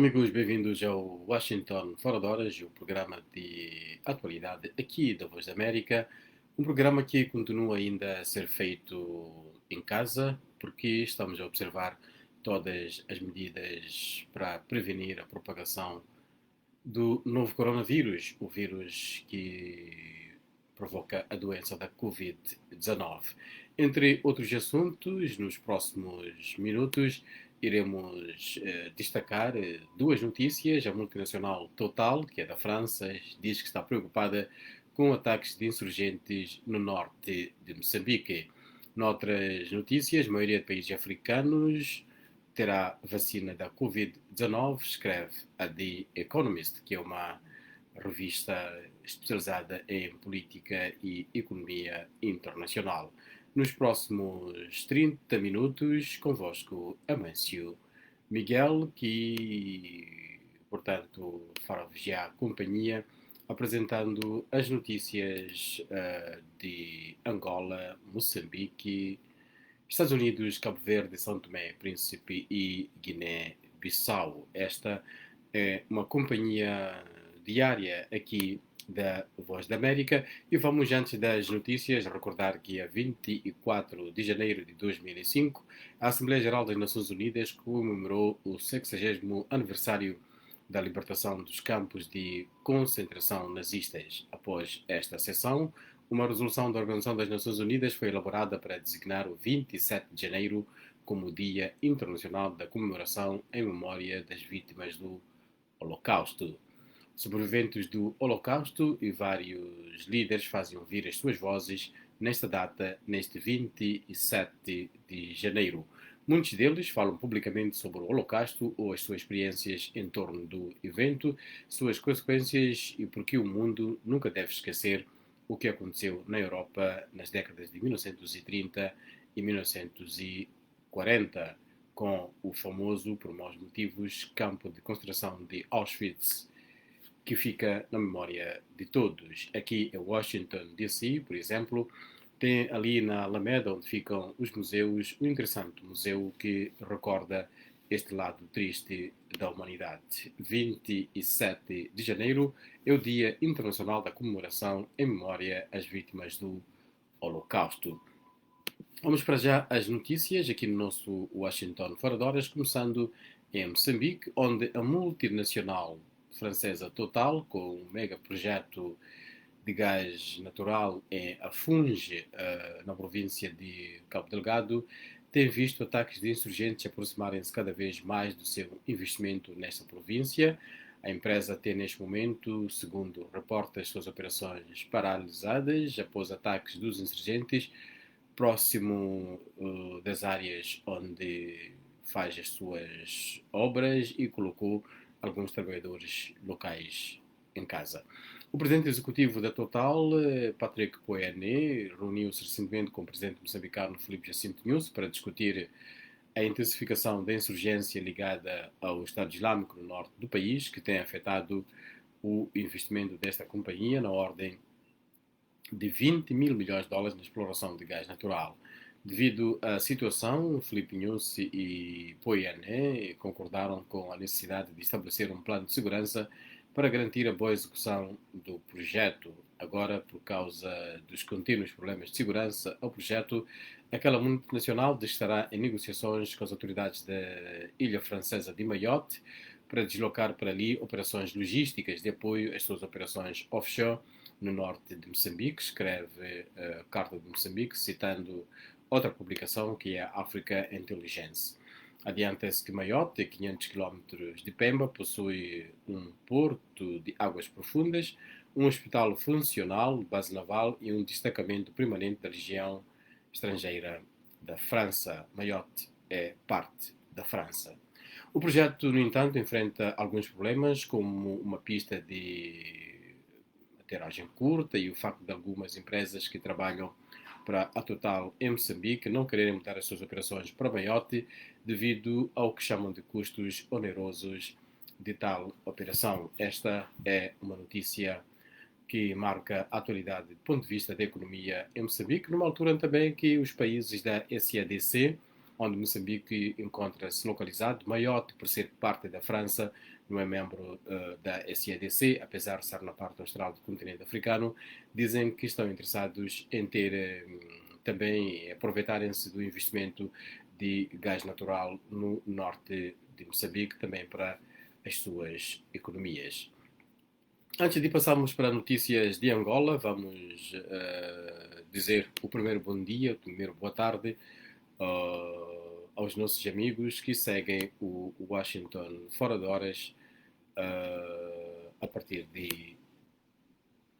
Amigos, bem-vindos ao Washington Fora de Horas, o programa de atualidade aqui da Voz da América. Um programa que continua ainda a ser feito em casa, porque estamos a observar todas as medidas para prevenir a propagação do novo coronavírus, o vírus que provoca a doença da Covid-19. Entre outros assuntos, nos próximos minutos iremos destacar duas notícias. A multinacional Total, que é da França, diz que está preocupada com ataques de insurgentes no norte de Moçambique. Noutras notícias, a maioria de países africanos terá vacina da Covid-19, escreve a The Economist, que é uma revista especializada em política e economia internacional. Nos próximos 30 minutos, convosco Amâncio Miguel, que, portanto, fará-vos já companhia, apresentando as notícias de Angola, Moçambique, Estados Unidos, Cabo Verde, São Tomé, Príncipe e Guiné-Bissau. Esta é uma companhia diária aqui da Voz da América e vamos, antes das notícias, recordar que a 24 de janeiro de 2005 a Assembleia Geral das Nações Unidas comemorou o 60º aniversário da libertação dos campos de concentração nazistas. Após esta sessão, uma resolução da Organização das Nações Unidas foi elaborada para designar o 27 de janeiro como o Dia Internacional da Comemoração em memória das vítimas do Holocausto. Sobreviventes do Holocausto e vários líderes fazem ouvir as suas vozes nesta data, neste 27 de janeiro. Muitos deles falam publicamente sobre o Holocausto ou as suas experiências em torno do evento, suas consequências e porque o mundo nunca deve esquecer o que aconteceu na Europa nas décadas de 1930 e 1940, com o famoso, por maus motivos, campo de concentração de Auschwitz, que fica na memória de todos. Aqui em Washington, D.C., por exemplo, tem ali na Alameda, onde ficam os museus, um interessante museu que recorda este lado triste da humanidade. 27 de janeiro é o Dia Internacional da Comemoração em memória às vítimas do Holocausto. Vamos para já as notícias aqui no nosso Washington Fora de Horas, começando em Moçambique, onde a multinacional francesa Total, com um mega projeto de gás natural em Afunge, na província de Cabo Delgado, tem visto ataques de insurgentes aproximarem-se cada vez mais do seu investimento nesta província. A empresa tem neste momento, segundo reporta, as suas operações paralisadas após ataques dos insurgentes próximo das áreas onde faz as suas obras e colocou alguns trabalhadores locais em casa. O presidente executivo da Total, Patrick Pouyanné, reuniu-se recentemente com o presidente moçambicano Filipe Jacinto Nyusi para discutir a intensificação da insurgência ligada ao Estado Islâmico no norte do país, que tem afetado o investimento desta companhia na ordem de 20 mil milhões de dólares na exploração de gás natural. Devido à situação, Filipe Nyusi e Pouyanné concordaram com a necessidade de estabelecer um plano de segurança para garantir a boa execução do projeto. Agora, por causa dos contínuos problemas de segurança ao projeto, aquela multinacional estará em negociações com as autoridades da ilha francesa de Mayotte para deslocar para ali operações logísticas de apoio às suas operações offshore no norte de Moçambique, escreve a Carta de Moçambique, citando outra publicação que é a Africa Intelligence. Adianta-se que Mayotte, a 500 km de Pemba, possui um porto de águas profundas, um hospital funcional, base naval e um destacamento permanente da região estrangeira da França. Mayotte é parte da França. O projeto, no entanto, enfrenta alguns problemas, como uma pista de aterragem curta e o facto de algumas empresas que trabalham para a Total em Moçambique não quererem mudar as suas operações para Mayotte devido ao que chamam de custos onerosos de tal operação. Esta é uma notícia que marca a atualidade do ponto de vista da economia em Moçambique, numa altura também que os países da SADC onde Moçambique encontra-se localizado. Maiote, por ser parte da França, não é membro da SADC, apesar de estar na parte austral do continente africano. Dizem que estão interessados em ter também aproveitarem-se do investimento de gás natural no norte de Moçambique, também para as suas economias. Antes de passarmos para notícias de Angola, vamos dizer o primeiro bom dia, o primeiro boa tarde aos nossos amigos que seguem o Washington Fora de Horas a partir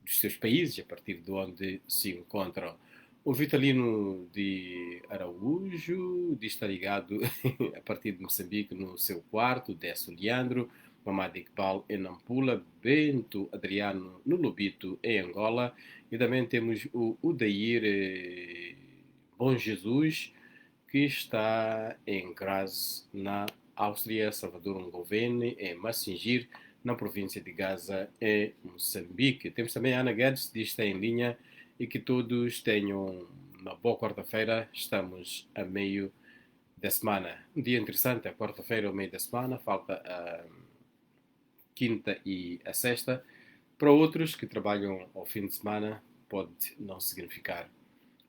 dos seus países, a partir de onde se encontram. O Vitalino de Araújo diz estar ligado a partir de Moçambique no seu quarto, Décio Leandro, Mamad Iqbal em Nampula, Bento Adriano no Lobito, em Angola. E também temos o Udair Bom Jesus, que está em Graz, na Áustria, Salvador Ngovene, em Massingir, na província de Gaza, em Moçambique. Temos também a Ana Guedes, que diz que está em linha e que todos tenham uma boa quarta-feira. Estamos a meio da semana. Um dia interessante, a quarta-feira, ao meio da semana, falta a quinta e a sexta. Para outros que trabalham ao fim de semana, pode não significar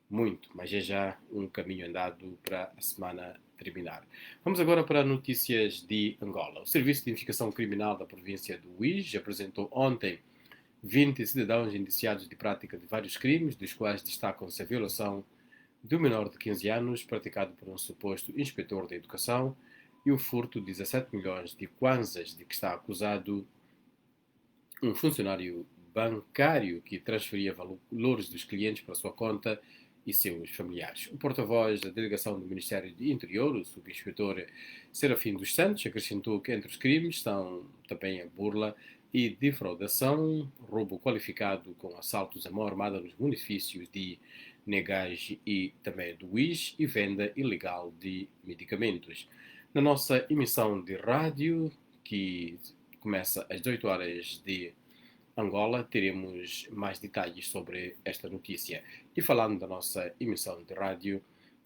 muito, mas é já um caminho andado para a semana terminar. Vamos agora para notícias de Angola. O Serviço de Investigação Criminal da província do Uís apresentou ontem 20 cidadãos indiciados de prática de vários crimes, dos quais destacam-se a violação de um menor de 15 anos, praticado por um suposto inspetor da educação, e o furto de 17 milhões de kwanzas de que está acusado um funcionário bancário que transferia valores dos clientes para a sua conta e seus familiares. O porta-voz da delegação do Ministério do Interior, o subinspetor Serafim dos Santos, acrescentou que entre os crimes estão também a burla e defraudação, roubo qualificado com assaltos à mão armada nos municípios de Negage e também do Uís e venda ilegal de medicamentos. Na nossa emissão de rádio, que começa às 18 horas de Angola, teremos mais detalhes sobre esta notícia. E falando da nossa emissão de rádio,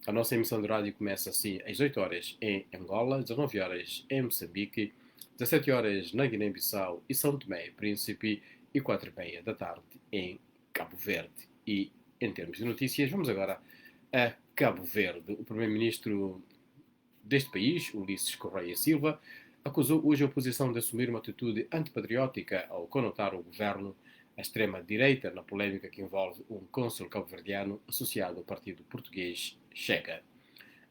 a nossa emissão de rádio começa assim às 8 horas em Angola, 19 horas em Moçambique, 17 horas na Guiné-Bissau e São Tomé e Príncipe e 4h30 da tarde em Cabo Verde. E em termos de notícias, vamos agora a Cabo Verde. O primeiro-ministro deste país, Ulisses Correia Silva, acusou hoje a oposição de assumir uma atitude antipatriótica ao conotar o governo à extrema-direita na polémica que envolve um cônsul cabo-verdiano associado ao partido português Chega.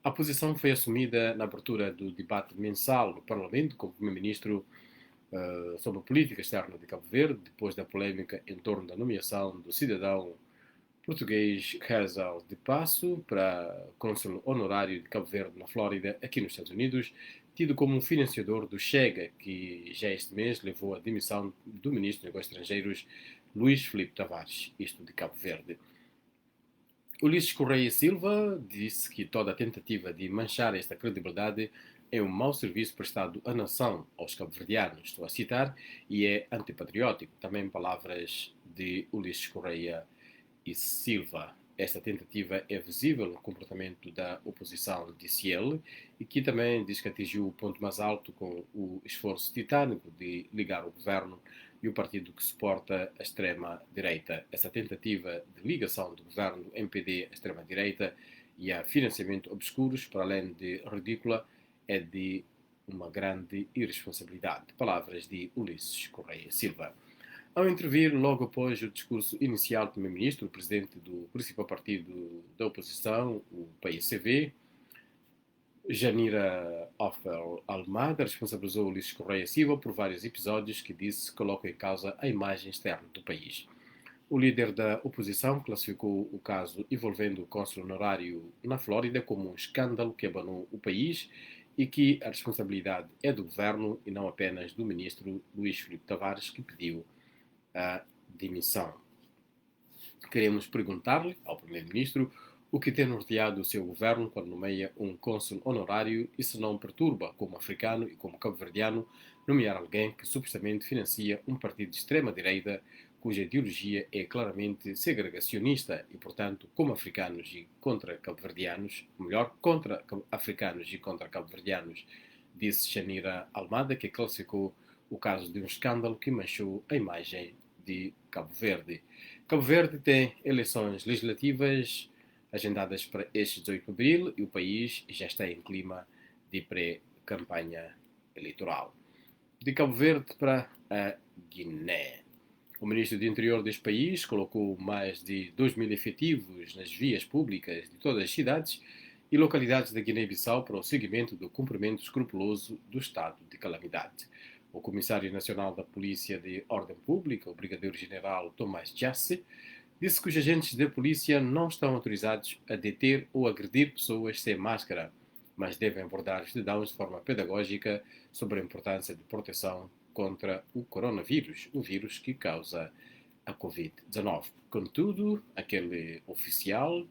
A posição foi assumida na abertura do debate mensal no Parlamento com o primeiro-ministro sobre a política externa de Cabo Verde, depois da polémica em torno da nomeação do cidadão português Hazal de Passo para cônsul honorário de Cabo Verde na Flórida, aqui nos Estados Unidos, tido como um financiador do Chega, que já este mês levou à demissão do ministro dos Negócios Estrangeiros Luís Filipe Tavares, isto de Cabo Verde. Ulisses Correia Silva disse que toda a tentativa de manchar esta credibilidade é um mau serviço prestado à nação, aos cabo-verdianos, estou a citar, e é antipatriótico. Também palavras de Ulisses Correia e Silva. Esta tentativa é visível no comportamento da oposição, disse ele, e que também diz que atingiu o ponto mais alto com o esforço titânico de ligar o governo e o partido que suporta a extrema-direita. Essa tentativa de ligação do governo MPD à extrema-direita e a financiamento obscuros, para além de ridícula, é de uma grande irresponsabilidade. Palavras de Ulisses Correia Silva. Ao intervir logo após o discurso inicial do primeiro-ministro, o presidente do principal partido da oposição, o PAICV, Janira Ofel Almada, responsabilizou Ulisses Correia Silva por vários episódios que disse colocam em causa a imagem externa do país. O líder da oposição classificou o caso envolvendo o cônsul honorário na Flórida como um escândalo que abanou o país e que a responsabilidade é do governo e não apenas do ministro Luís Filipe Tavares, que pediu a demissão. Queremos perguntar-lhe ao primeiro-ministro o que tem norteado o seu governo quando nomeia um cônsul honorário e se não perturba, como africano e como cabo-verdiano, nomear alguém que supostamente financia um partido de extrema-direita cuja ideologia é claramente segregacionista e, portanto, como africanos e contra cabo-verdianos, melhor, contra africanos e contra cabo-verdianos, disse Shanira Almada, que classificou o caso de um escândalo que manchou a imagem de Cabo Verde. Cabo Verde tem eleições legislativas agendadas para este 18 de abril e o país já está em clima de pré-campanha eleitoral. De Cabo Verde para a Guiné. O ministro do Interior deste país colocou mais de 2.000 efetivos nas vias públicas de todas as cidades e localidades da Guiné-Bissau para o seguimento do cumprimento escrupuloso do estado de calamidade. O Comissário Nacional da Polícia de Ordem Pública, o Brigadeiro-General Tomás Jasse, disse que os agentes da polícia não estão autorizados a deter ou agredir pessoas sem máscara, mas devem abordar os cidadãos de forma pedagógica sobre a importância de proteção contra o coronavírus, o vírus que causa a Covid-19. Contudo, aquele oficial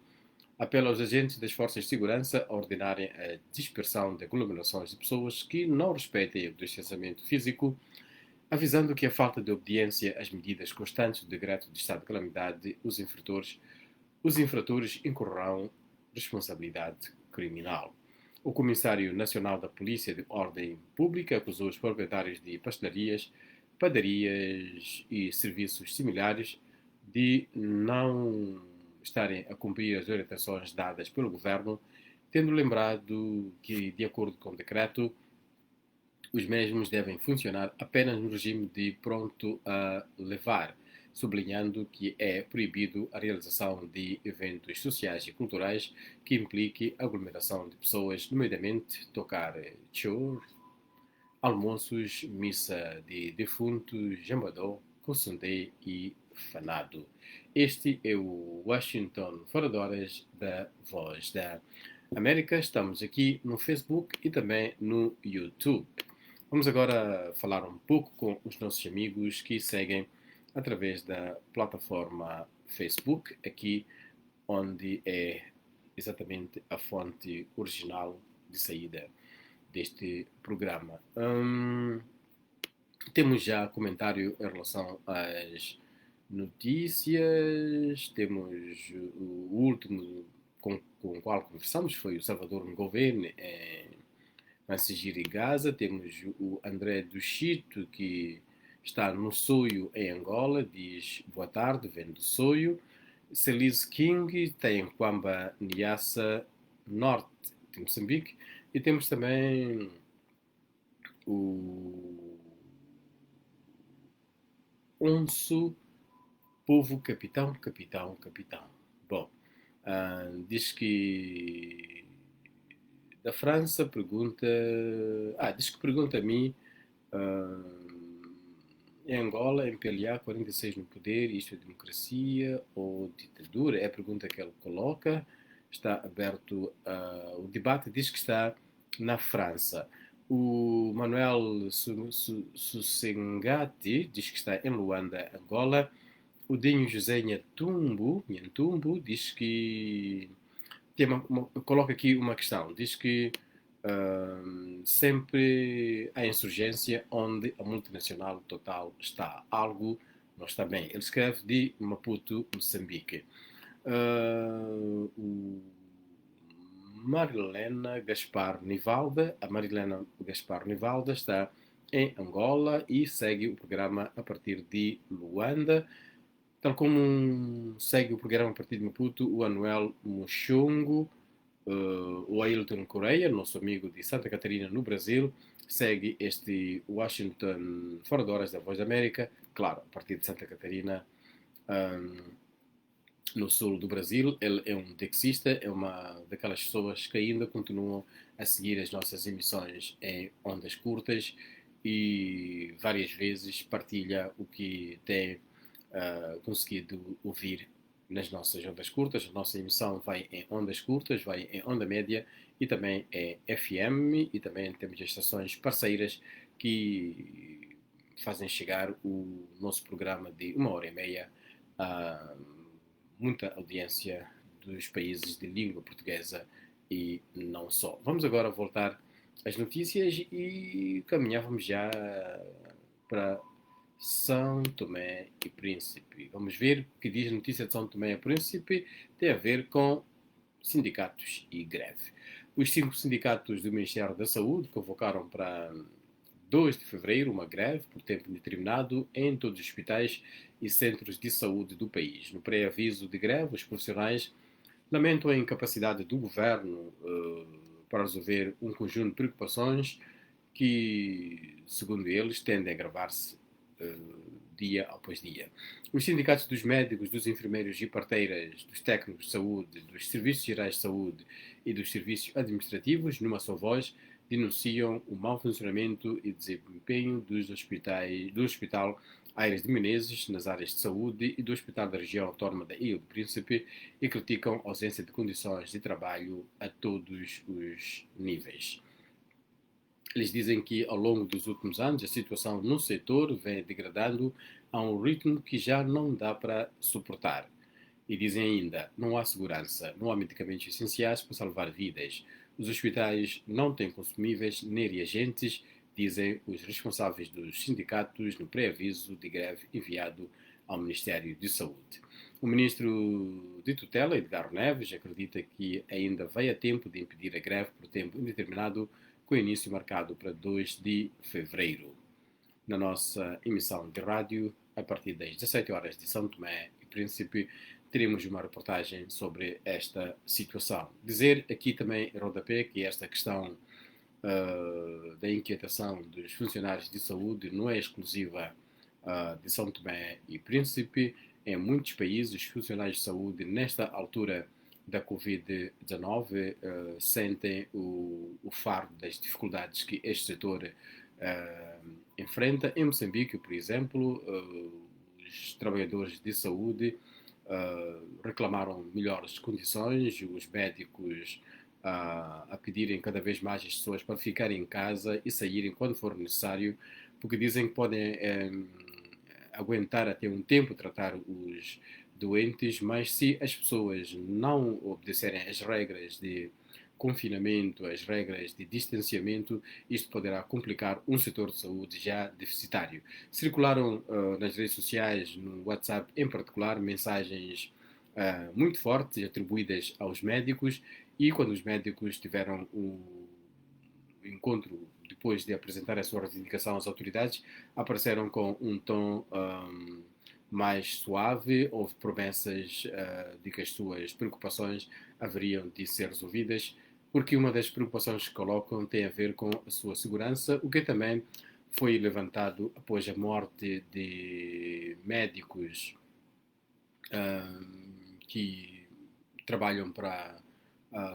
apela aos agentes das forças de segurança a ordenarem a dispersão de aglomerações de pessoas que não respeitem o distanciamento físico, avisando que a falta de obediência às medidas constantes do decreto de estado de calamidade, os infratores incorrerão responsabilidade criminal. O Comissário Nacional da Polícia de Ordem Pública acusou os proprietários de pastelarias, padarias e serviços similares de não estarem a cumprir as orientações dadas pelo governo, tendo lembrado que, de acordo com o decreto, os mesmos devem funcionar apenas no regime de pronto a levar, sublinhando que é proibido a realização de eventos sociais e culturais que implique aglomeração de pessoas, nomeadamente tocar choro, almoços, missa de defuntos, jambadó, consundê e fanado. Este é o Washington Fora de Horas da Voz da América. Estamos aqui no Facebook e também no YouTube. Vamos agora falar um pouco com os nossos amigos que seguem através da plataforma Facebook, aqui onde é exatamente a fonte original de saída deste programa. Temos já comentário em relação às notícias, temos o último com o qual conversamos, foi o Salvador Ngoven em Mansijiri, Gaza. Temos o André do Chito, que está no Soio, em Angola, diz boa tarde, vem do Soio. Celise King tem em Quamba, Niassa, norte de Moçambique. E temos também o Onso, povo capitão, capitão, capitão. Bom, diz que da França pergunta. Diz que pergunta a mim. Em Angola, MPLA 46 no poder, isto é democracia ou ditadura? É a pergunta que ele coloca. Está aberto o debate, diz que está na França. O Manuel Sussengati diz que está em Luanda, Angola. O Dinho José Nhantumbo diz que coloca aqui uma questão. Diz que sempre há insurgência onde a multinacional total está. Algo não está bem. Ele escreve de Maputo, Moçambique. O Marilena Gaspar Nivalda. A Marilena Gaspar Nivalda está em Angola e segue o programa a partir de Luanda. Tal como segue o programa a partir de Maputo, o Anuel Muxungo, o Ailton Correia, nosso amigo de Santa Catarina, no Brasil, segue este Washington Fora de Horas da Voz da América, claro, a partir de Santa Catarina, no sul do Brasil. Ele é um taxista, é uma daquelas pessoas que ainda continuam a seguir as nossas emissões em ondas curtas e várias vezes partilha o que tem conseguido ouvir nas nossas ondas curtas. A nossa emissão vai em ondas curtas, vai em onda média e também em FM, e também temos estações parceiras que fazem chegar o nosso programa de 1h30 a muita audiência dos países de língua portuguesa e não só. Vamos agora voltar às notícias e caminhávamos já para São Tomé e Príncipe. Vamos ver o que diz a notícia de São Tomé e Príncipe. Tem a ver com sindicatos e greve. Os 5 sindicatos do Ministério da Saúde convocaram para 2 de fevereiro uma greve por tempo indeterminado em todos os hospitais e centros de saúde do país. No pré-aviso de greve, os profissionais lamentam a incapacidade do governo para resolver um conjunto de preocupações que, segundo eles, tendem a agravar-se dia após dia. Os sindicatos dos médicos, dos enfermeiros e parteiras, dos técnicos de saúde, dos serviços gerais de saúde e dos serviços administrativos, numa só voz, denunciam o mau funcionamento e desempenho dos hospitais, do Hospital Aires de Menezes, nas áreas de saúde, e do Hospital da Região Autónoma da Ilha do Príncipe, e criticam a ausência de condições de trabalho a todos os níveis. Eles dizem que ao longo dos últimos anos a situação no setor vem degradando a um ritmo que já não dá para suportar. E dizem ainda, não há segurança, não há medicamentos essenciais para salvar vidas. Os hospitais não têm consumíveis nem reagentes, dizem os responsáveis dos sindicatos no pré-aviso de greve enviado ao Ministério de Saúde. O ministro de tutela, Edgar Neves, acredita que ainda vai a tempo de impedir a greve por tempo indeterminado, com início marcado para 2 de fevereiro. Na nossa emissão de rádio, a partir das 17 horas de São Tomé e Príncipe, teremos uma reportagem sobre esta situação. Dizer aqui também, em rodapé, que esta questão da inquietação dos funcionários de saúde não é exclusiva de São Tomé e Príncipe. Em muitos países, os funcionários de saúde, nesta altura da Covid-19, sentem o fardo das dificuldades que este setor enfrenta. Em Moçambique, por exemplo, os trabalhadores de saúde reclamaram melhores condições, os médicos a pedirem cada vez mais as pessoas para ficarem em casa e saírem quando for necessário, porque dizem que podem aguentar até um tempo tratar os doentes, mas se as pessoas não obedecerem às regras de confinamento, às regras de distanciamento, isto poderá complicar um setor de saúde já deficitário. Circularam nas redes sociais, no WhatsApp em particular, mensagens muito fortes atribuídas aos médicos, e quando os médicos tiveram o encontro depois de apresentar a sua reivindicação às autoridades, apareceram com um tom mais suave. Houve promessas de que as suas preocupações haveriam de ser resolvidas, porque uma das preocupações que colocam tem a ver com a sua segurança, o que também foi levantado após a morte de médicos que trabalham para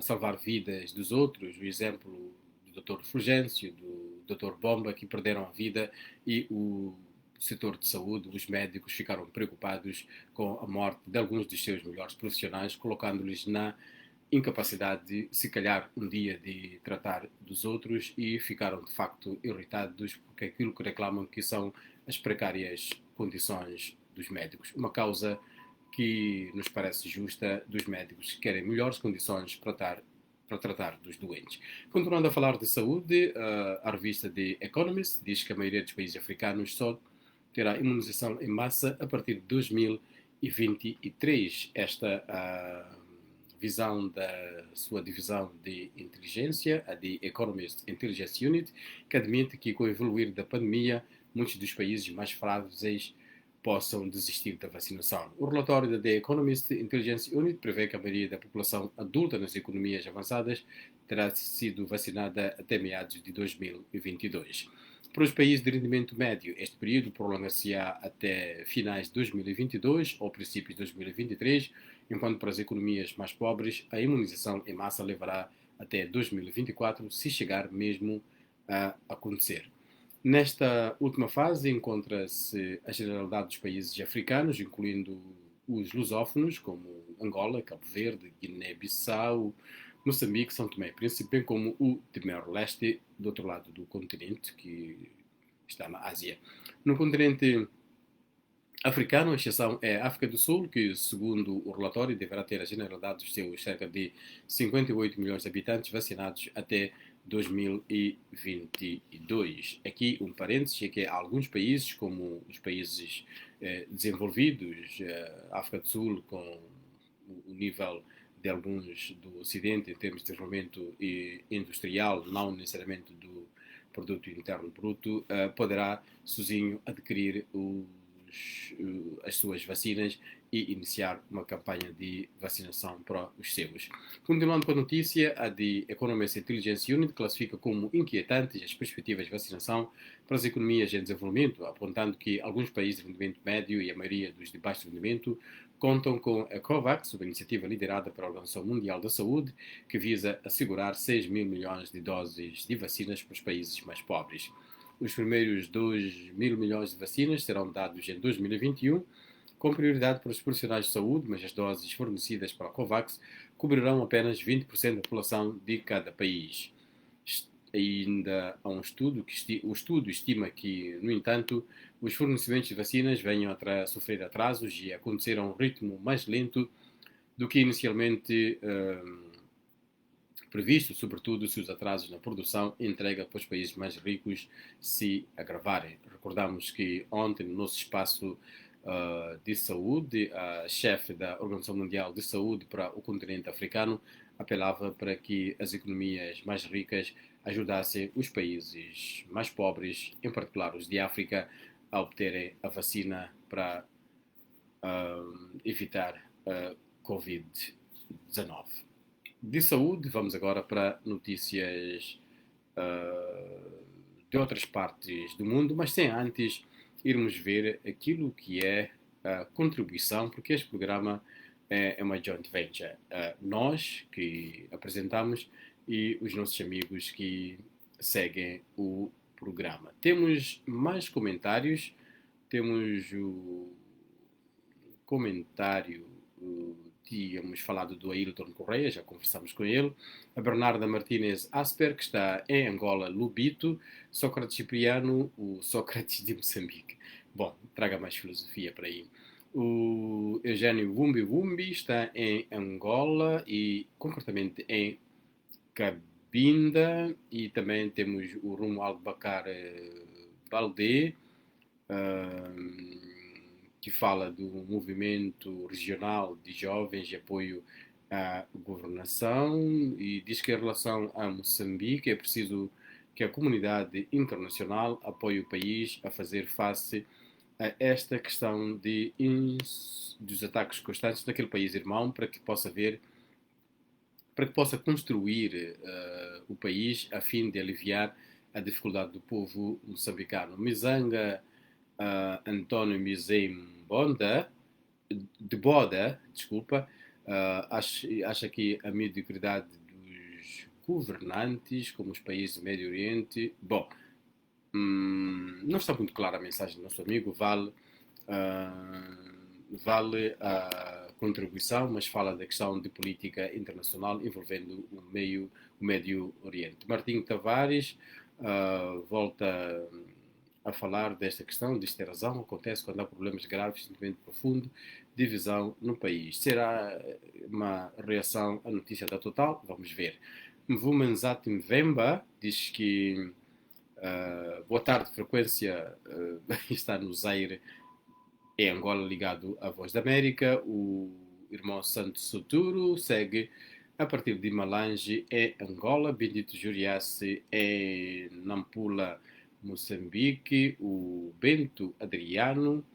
salvar vidas dos outros. O exemplo do Dr. Fulgêncio, do Dr. Bomba, que perderam a vida, e o setor de saúde, os médicos ficaram preocupados com a morte de alguns dos seus melhores profissionais, colocando-lhes na incapacidade de, se calhar, um dia de tratar dos outros, e ficaram de facto irritados porque aquilo que reclamam que são as precárias condições dos médicos. Uma causa que nos parece justa, dos médicos que querem melhores condições para tratar dos doentes. Continuando a falar de saúde, a revista The Economist diz que a maioria dos países africanos só terá imunização em massa a partir de 2023. Esta visão da sua divisão de inteligência, a The Economist Intelligence Unit, que admite que com o evoluir da pandemia, muitos dos países mais frágeis possam desistir da vacinação. O relatório da The Economist Intelligence Unit prevê que a maioria da população adulta nas economias avançadas terá sido vacinada até meados de 2022. Para os países de rendimento médio, este período prolonga-se-á até finais de 2022 ou princípios de 2023, enquanto para as economias mais pobres a imunização em massa levará até 2024, se chegar mesmo a acontecer. Nesta última fase encontra-se a generalidade dos países africanos, incluindo os lusófonos, como Angola, Cabo Verde, Guiné-Bissau, Moçambique, São Tomé e Príncipe, bem como o Timor-Leste, do outro lado do continente, que está na Ásia. No continente africano, a exceção é a África do Sul, que, segundo o relatório, deverá ter a generalidade dos seus cerca de 58 milhões de habitantes vacinados até 2022. Aqui um parênteses é que alguns países, como os países desenvolvidos, África do Sul, com o nível de alguns do Ocidente em termos de desenvolvimento industrial, não necessariamente do produto interno bruto, poderá sozinho adquirir as suas vacinas e iniciar uma campanha de vacinação para os seus. Continuando com a notícia, a The Economist Intelligence Unit classifica como inquietantes as perspectivas de vacinação para as economias em desenvolvimento, apontando que alguns países de rendimento médio e a maioria dos de baixo rendimento contam com a COVAX, uma iniciativa liderada pela Organização Mundial da Saúde, que visa assegurar 6 mil milhões de doses de vacinas para os países mais pobres. Os primeiros 2 mil milhões de vacinas serão dados em 2021, com prioridade para os profissionais de saúde, mas as doses fornecidas pela COVAX cobrirão apenas 20% da população de cada país. Ainda há um estudo o estudo estima que, no entanto, os fornecimentos de vacinas venham a sofrer atrasos e a acontecer a um ritmo mais lento do que inicialmente previsto, sobretudo se os atrasos na produção e entrega para os países mais ricos se agravarem. Recordamos que ontem, no nosso espaço de saúde, a chefe da Organização Mundial de Saúde para o continente africano apelava para que as economias mais ricas ajudassem os países mais pobres, em particular os de África, a obterem a vacina para evitar a Covid-19. De saúde, vamos agora para notícias de outras partes do mundo, mas sem antes irmos ver aquilo que é a contribuição, porque este programa é uma joint venture. Nós que apresentamos e os nossos amigos que seguem o programa. Temos mais comentários, temos o comentário, tínhamos falado do Ailton Correia, já conversamos com ele, a Bernarda Martínez Asper, que está em Angola, Lubito, Sócrates Cipriano, o Sócrates de Moçambique. Bom, traga mais filosofia para aí. O Eugênio Wumbi Wumbi está em Angola e concretamente em Cabinda, e também temos o Romualdo Bacar Baldé, que fala do movimento regional de jovens de apoio à governação e diz que em relação a Moçambique é preciso que a comunidade internacional apoie o país a fazer face a esta questão dos ataques constantes naquele país irmão para que possa construir o país a fim de aliviar a dificuldade do povo moçambicano. Mizanga António Mizem Boda, desculpa, acha que a mediocridade dos governantes, como os países do Médio Oriente, bom, não está muito clara a mensagem do nosso amigo, vale a contribuição, mas fala da questão de política internacional envolvendo o Médio Oriente. Martim Tavares volta a falar desta questão, diz ter razão, acontece quando há problemas graves, sentimento profundo, divisão no país. Será uma reação à notícia da Total? Vamos ver. Mvumenzat Mvemba diz que boa tarde, frequência está no Zaire, em Angola, ligado à Voz da América. O irmão Santos Soturo segue a partir de Malange, em Angola. Bendito Juriace, em Nampula, Moçambique. O Bento Adriano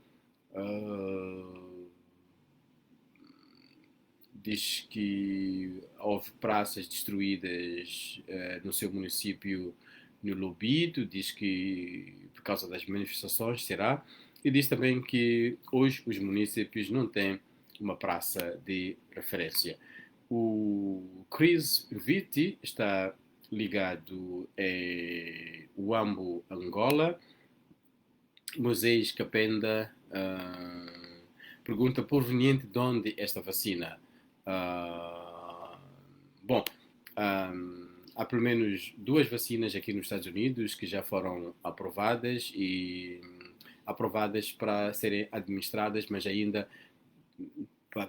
diz que houve praças destruídas no seu município, no Lobito. Diz que por causa das manifestações será, e diz também que hoje os municípios não têm uma praça de referência. O Chris Vitti está ligado em Uambo, Angola. Moisés Capenda pergunta proveniente de onde esta vacina. Bom, há pelo menos 2 vacinas aqui nos Estados Unidos que já foram aprovadas para serem administradas, mas ainda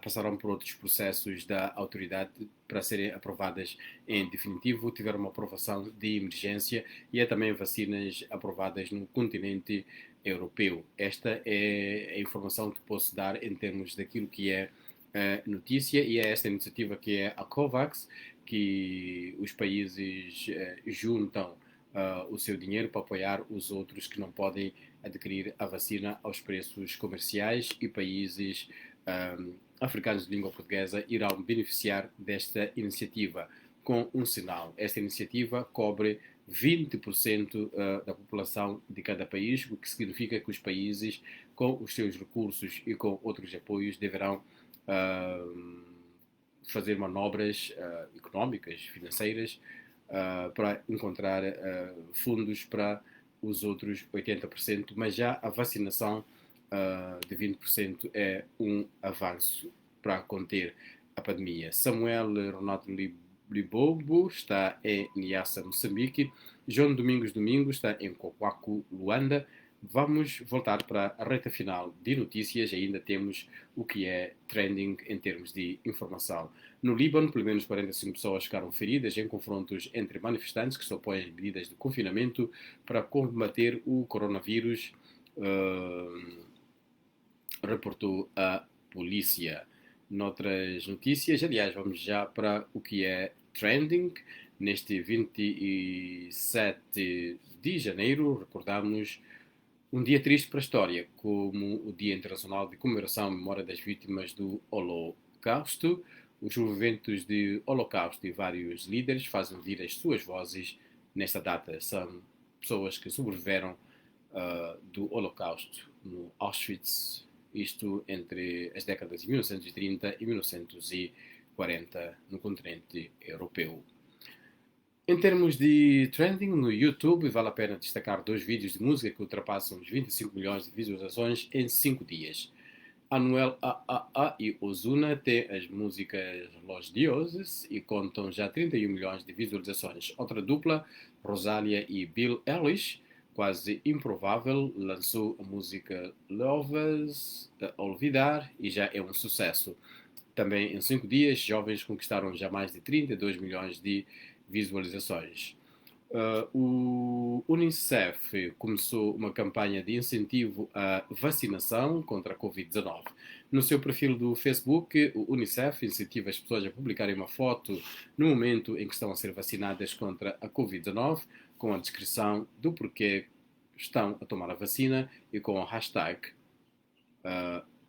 passaram por outros processos da autoridade para serem aprovadas em definitivo, tiveram uma aprovação de emergência e há também vacinas aprovadas no continente europeu. Esta é a informação que posso dar em termos daquilo que é a notícia, e é esta iniciativa que é a COVAX, que os países juntam o seu dinheiro para apoiar os outros que não podem adquirir a vacina aos preços comerciais, e países africanos de língua portuguesa irão beneficiar desta iniciativa com um sinal. Esta iniciativa cobre 20% da população de cada país, o que significa que os países, com os seus recursos e com outros apoios, deverão fazer manobras económicas, financeiras, para encontrar fundos para os outros 80%, mas já a vacinação de 20% é um avanço para conter a pandemia. Samuel Ronaldo Libobo está em Niassa, Moçambique. João Domingos está em Coquaco, Luanda. Vamos voltar para a reta final de notícias. Ainda temos o que é trending em termos de informação. No Líbano, pelo menos 45 pessoas ficaram feridas em confrontos entre manifestantes que se opõem às medidas de confinamento para combater o coronavírus, reportou a polícia. Noutras notícias, aliás, vamos já para o que é trending. Neste 27 de janeiro, recordamos um dia triste para a história, como o Dia Internacional de Comemoração em Memória das Vítimas do Holocausto. Os movimentos de Holocausto e vários líderes fazem ouvir as suas vozes nesta data. São pessoas que sobreviveram do Holocausto no Auschwitz, isto entre as décadas de 1930 e 1940 no continente europeu. Em termos de trending no YouTube, vale a pena destacar 2 vídeos de música que ultrapassam os 25 milhões de visualizações em 5 dias. Anuel AAA e Ozuna têm as músicas Los Dioses e contam já 31 milhões de visualizações. Outra dupla, Rosalia e Billie Eilish, quase improvável, lançou a música Lovers Olvidar e já é um sucesso. Também em 5 dias, jovens conquistaram já mais de 32 milhões de visualizações. O Unicef começou uma campanha de incentivo à vacinação contra a Covid-19. No seu perfil do Facebook, o Unicef incentiva as pessoas a publicarem uma foto no momento em que estão a ser vacinadas contra a Covid-19, com a descrição do porquê estão a tomar a vacina e com o hashtag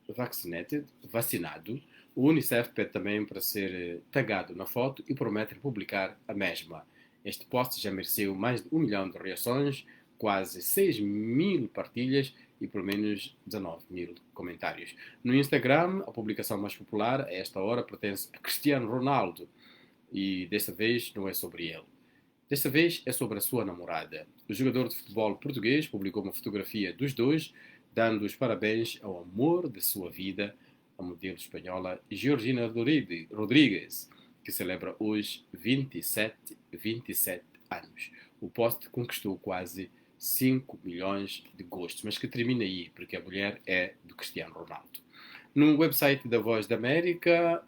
vaccinated, vacinado. O Unicef pede também para ser tagado na foto e promete publicar a mesma. Este post já mereceu mais de 1 milhão de reações, quase 6 mil partilhas e pelo menos 19 mil comentários. No Instagram, a publicação mais popular a esta hora pertence a Cristiano Ronaldo, e desta vez não é sobre ele. Desta vez é sobre a sua namorada. O jogador de futebol português publicou uma fotografia dos dois, dando os parabéns ao amor de sua vida, a modelo espanhola Georgina Rodrigues, que celebra hoje 27 anos. O post conquistou quase 5 milhões de gostos, mas que termina aí, porque a mulher é do Cristiano Ronaldo. No website da Voz da América,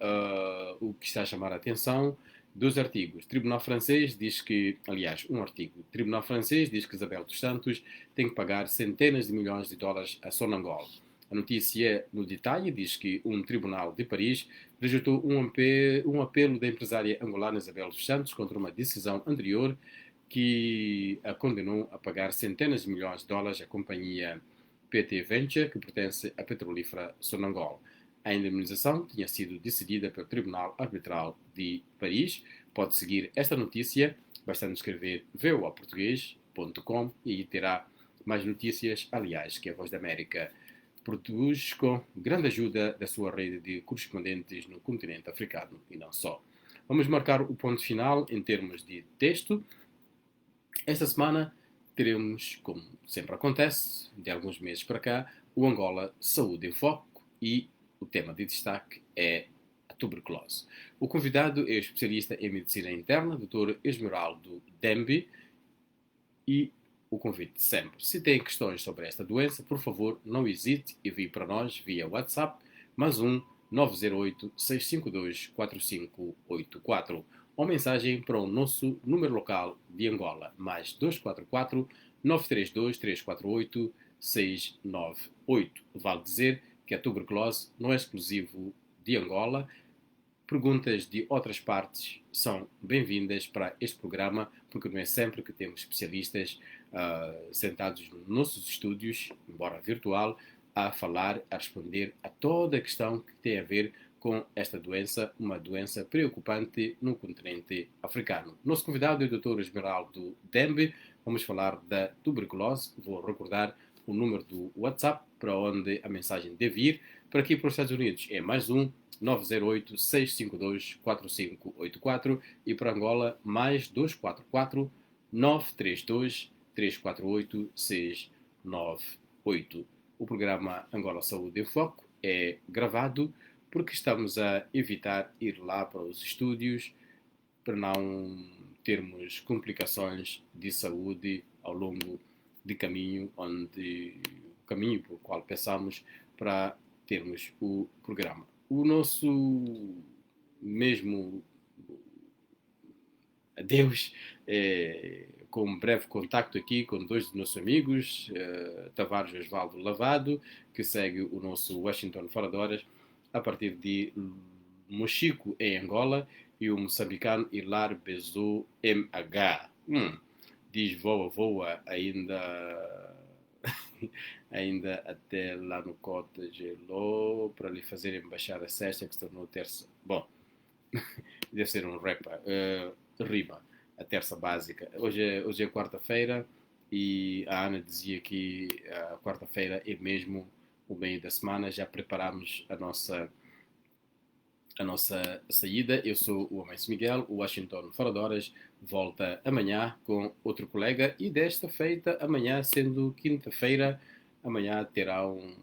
o que está a chamar a atenção, 2 artigos. Tribunal francês diz que, aliás, um artigo. Tribunal francês diz que Isabel dos Santos tem que pagar centenas de milhões de dólares a Sonangol. A notícia, no detalhe, diz que um tribunal de Paris rejeitou um apelo da empresária angolana Isabel dos Santos contra uma decisão anterior que a condenou a pagar centenas de milhões de dólares à companhia PT Venture, que pertence à petrolífera Sonangol. A indemnização tinha sido decidida pelo Tribunal Arbitral de Paris. Pode seguir esta notícia, bastando escrever voaportugues.com e aí terá mais notícias, aliás, que a Voz da América produz com grande ajuda da sua rede de correspondentes no continente africano e não só. Vamos marcar o ponto final em termos de texto. Esta semana teremos, como sempre acontece, de alguns meses para cá, o Angola Saúde em Foco, e o tema de destaque é a tuberculose. O convidado é o especialista em medicina interna, Dr. Esmeraldo Dembi, e o convite sempre. Se tem questões sobre esta doença, por favor, não hesite e envie para nós via WhatsApp, +1 908-652-4584 ou mensagem para o nosso número local de Angola, mais 244 932 348 698. Vale dizer que a tuberculose não é exclusivo de Angola. Perguntas de outras partes são bem-vindas para este programa, porque não é sempre que temos especialistas sentados nos nossos estúdios, embora virtual, a falar, a responder a toda a questão que tem a ver com esta doença, uma doença preocupante no continente africano. Nosso convidado é o Dr. Esmeraldo Dembe. Vamos falar da tuberculose. Vou recordar o número do WhatsApp para onde a mensagem deve ir. Para aqui para os Estados Unidos é mais 908-652-4584 e para Angola mais 244-932-348-698. O programa Angola Saúde em Foco é gravado porque estamos a evitar ir lá para os estúdios para não termos complicações de saúde ao longo de caminho, o caminho pelo qual passamos para termos o programa. O nosso mesmo adeus, com um breve contacto aqui com dois dos nossos amigos, Tavares Osvaldo Lavado, que segue o nosso Washington Fora de Horas, a partir de Mochico, em Angola, e o moçambicano Hilar Bezou MH. Diz voa, voa, ainda até lá no Cota gelou, para lhe fazerem baixar a cesta, que se tornou terça. Bom, deve ser um rapper. Rima, a terça básica. Hoje é quarta-feira e a Ana dizia que a quarta-feira é mesmo o meio da semana. Já preparamos a nossa saída. Eu sou o Amancio Miguel, o Washington Fora de Horas volta amanhã com outro colega e desta feita, amanhã sendo quinta-feira, amanhã terão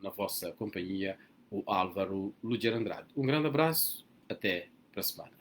na vossa companhia o Álvaro Luger Andrade. Um grande abraço, até para a semana.